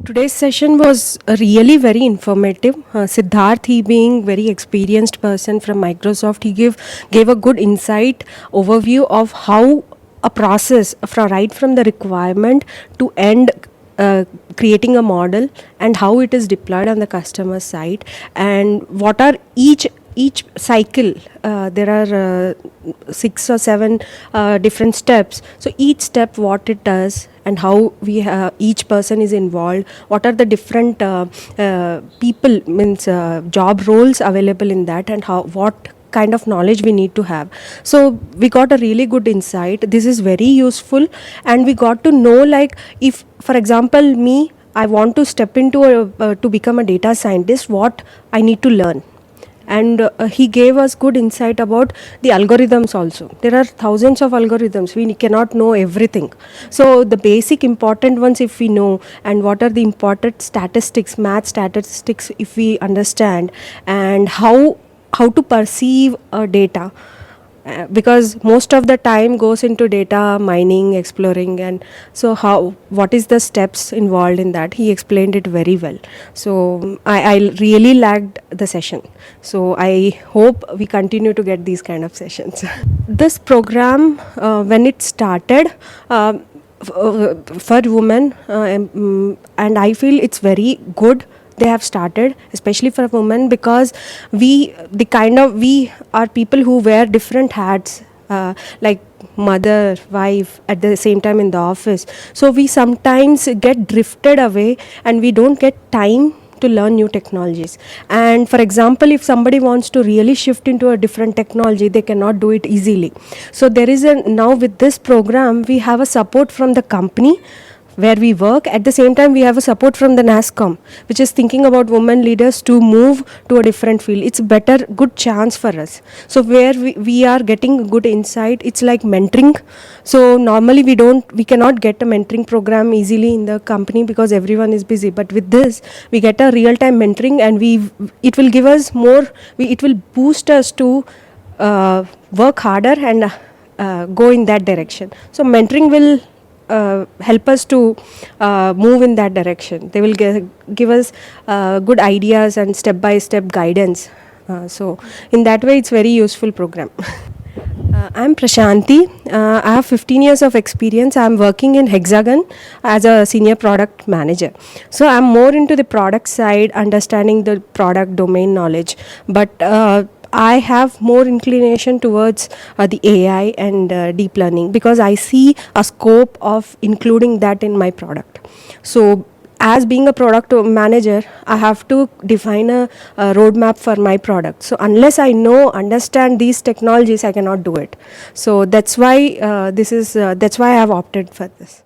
Today's session was really very informative. Siddharth, he being very experienced person from Microsoft, he gave a good insight overview of how a process from the requirement to end creating a model and how it is deployed on the customer side and what are each cycle. There are 6 or 7 different steps, so each step what it does and how each person is involved, what are the different people means job roles available in that, and how what kind of knowledge we need to have. So we got a really good insight. This is very useful, and we got to know, like, if for example me, I want to step into to become a data scientist, what I need to learn. And he gave us good insight about the algorithms also. There are thousands of algorithms, we cannot know everything. So the basic important ones if we know, and what are the important statistics, math statistics if we understand, and how to perceive data. Because most of the time goes into data mining, exploring, and so what is the steps involved in that. He explained it very well. So I really liked the session. So I hope we continue to get these kind of sessions. This program, when it started, for women, and I feel it's very good they have started, especially for women, because we are people who wear different hats, like mother, wife, at the same time in the office. So we sometimes get drifted away and we don't get time to learn new technologies. And for example, if somebody wants to really shift into a different technology, they cannot do it easily. So there is now with this program we have a support from the company where we work. At the same time, we have a support from the NASSCOM, which is thinking about women leaders to move to a different field. It's a good chance for us. So where we are getting good insight, it's like mentoring. So normally we cannot get a mentoring program easily in the company because everyone is busy. But with this, we get a real-time mentoring, and it will give us more. It will boost us to work harder and go in that direction. So mentoring will help us to move in that direction. They will give us good ideas and step-by-step guidance. So in that way, it's very useful program. I'm Prashanti. I have 15 years of experience. I'm working in Hexagon as a senior product manager. So I'm more into the product side, understanding the product domain knowledge. But I have more inclination towards the AI and deep learning, because I see a scope of including that in my product. So as being a product manager, I have to define a roadmap for my product. So unless I understand these technologies, I cannot do it. So that's why that's why I have opted for this.